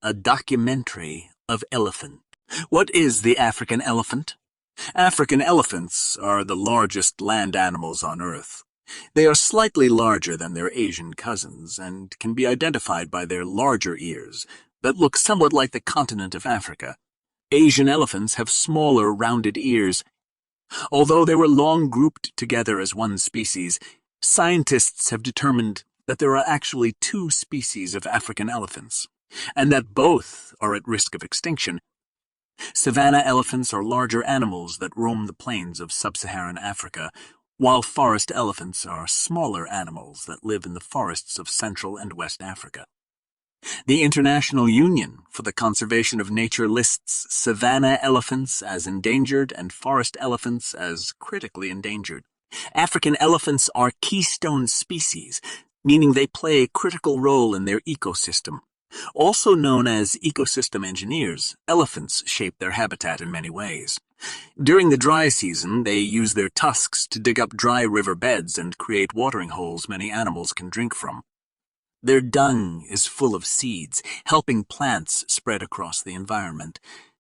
A documentary of elephant. What is the African elephant? African elephants are the largest land animals on Earth. They are slightly larger than their Asian cousins and can be identified by their larger ears that look somewhat like the continent of Africa. Asian elephants have smaller, rounded ears. Although they were long grouped together as one species, scientists have determined that there are actually two species of African elephants, and that both are at risk of extinction. Savanna elephants are larger animals that roam the plains of sub-Saharan Africa, while forest elephants are smaller animals that live in the forests of Central and West Africa. The International Union for the Conservation of Nature lists savanna elephants as endangered and forest elephants as critically endangered. African elephants are keystone species, meaning they play a critical role in their ecosystem. Also known as ecosystem engineers, elephants shape their habitat in many ways. During the dry season, they use their tusks to dig up dry river beds and create watering holes many animals can drink from. Their dung is full of seeds, helping plants spread across the environment.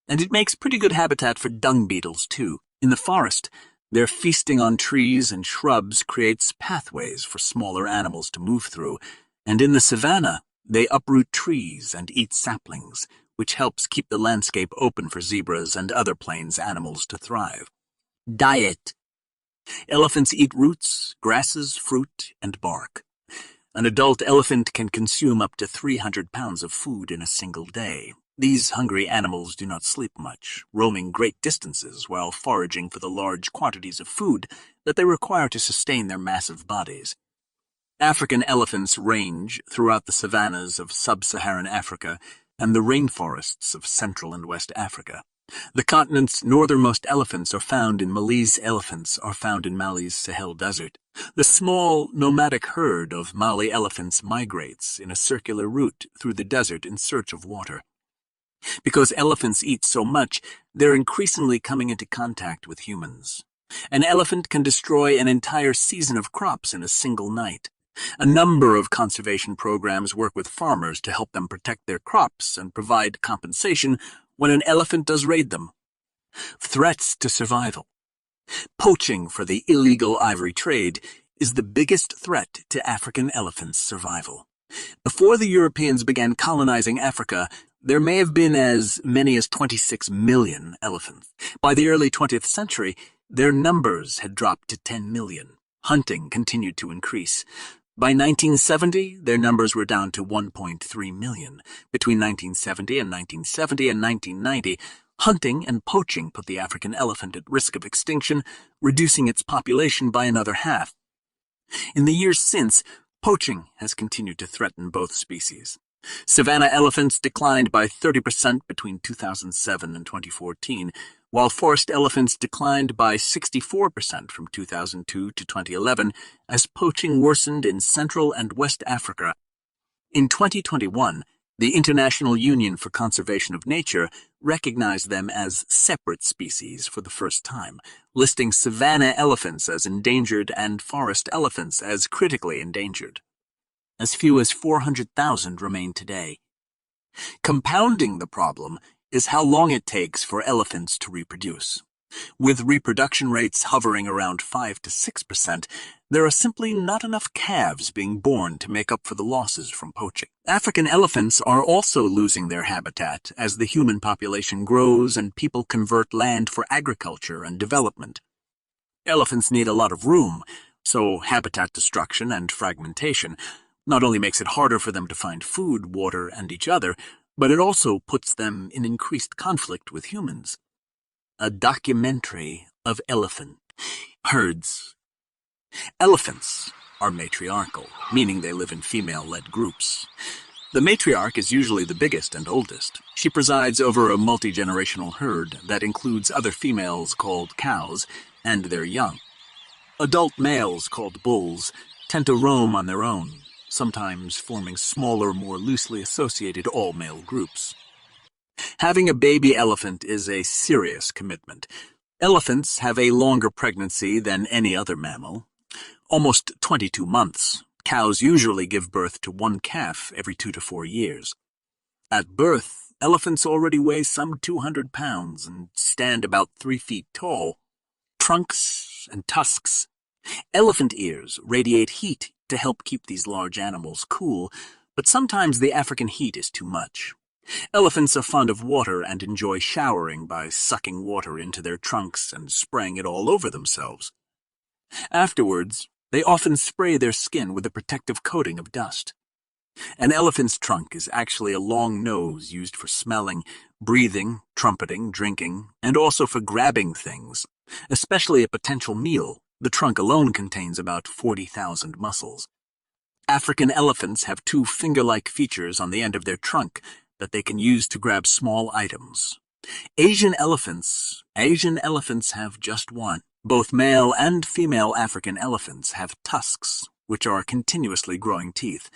And it makes pretty good habitat for dung beetles, too. In the forest, their feasting on trees and shrubs creates pathways for smaller animals to move through. And in the savanna, they uproot trees and eat saplings, which helps keep the landscape open for zebras and other plains animals to thrive. Diet. Elephants eat roots, grasses, fruit, and bark. An adult elephant can consume up to 300 pounds of food in a single day. These hungry animals do not sleep much, roaming great distances while foraging for the large quantities of food that they require to sustain their massive bodies. African elephants range throughout the savannas of sub-Saharan Africa and the rainforests of Central and West Africa. The continent's northernmost elephants are found in Mali's Sahel Desert. The small, nomadic herd of Mali elephants migrates in a circular route through the desert in search of water. Because elephants eat so much, they're increasingly coming into contact with humans. An elephant can destroy an entire season of crops in a single night. A number of conservation programs work with farmers to help them protect their crops and provide compensation when an elephant does raid them. Threats to survival. Poaching for the illegal ivory trade is the biggest threat to African elephants' survival. Before the Europeans began colonizing Africa, there may have been as many as 26 million elephants. By the early 20th century, their numbers had dropped to 10 million. Hunting continued to increase. By 1970, their numbers were down to 1.3 million. Between 1970 and 1990, hunting and poaching put the African elephant at risk of extinction, reducing its population by another half. In the years since, poaching has continued to threaten both species. Savanna elephants declined by 30% between 2007 and 2014, while forest elephants declined by 64% from 2002 to 2011 as poaching worsened in Central and West Africa. In 2021, the International Union for Conservation of Nature recognized them as separate species for the first time, listing savanna elephants as endangered and forest elephants as critically endangered. As few as 400,000 remain today. Compounding the problem is how long it takes for elephants to reproduce. With reproduction rates hovering around 5 to 6%, there are simply not enough calves being born to make up for the losses from poaching. African elephants are also losing their habitat as the human population grows and people convert land for agriculture and development. Elephants need a lot of room, so habitat destruction and fragmentation not only makes it harder for them to find food, water, and each other, but it also puts them in increased conflict with humans. A documentary of elephant herds. Elephants are matriarchal, meaning they live in female-led groups. The matriarch is usually the biggest and oldest. She presides over a multi-generational herd that includes other females called cows and their young. Adult males called bulls tend to roam on their own, sometimes forming smaller, more loosely associated all-male groups. Having a baby elephant is a serious commitment. Elephants have a longer pregnancy than any other mammal, almost 22 months. Cows usually give birth to one calf every 2 to 4 years. At birth, elephants already weigh some 200 pounds and stand about 3 feet tall. Trunks and tusks. Elephant ears radiate heat to help keep these large animals cool, but sometimes the African heat is too much. Elephants are fond of water and enjoy showering by sucking water into their trunks and spraying it all over themselves. Afterwards, they often spray their skin with a protective coating of dust. An elephant's trunk is actually a long nose used for smelling, breathing, trumpeting, drinking, and also for grabbing things. Especially a potential meal, the trunk alone contains about 40,000 muscles. African elephants have two finger-like features on the end of their trunk that they can use to grab small items. Asian elephants have just one. Both male and female African elephants have tusks, which are continuously growing teeth.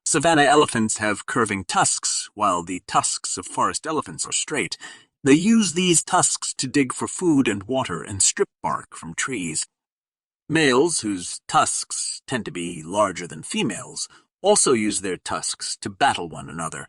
Savanna elephants have curving tusks, while the tusks of forest elephants are straight. They use these tusks to dig for food and water and strip bark from trees. Males, whose tusks tend to be larger than females, also use their tusks to battle one another.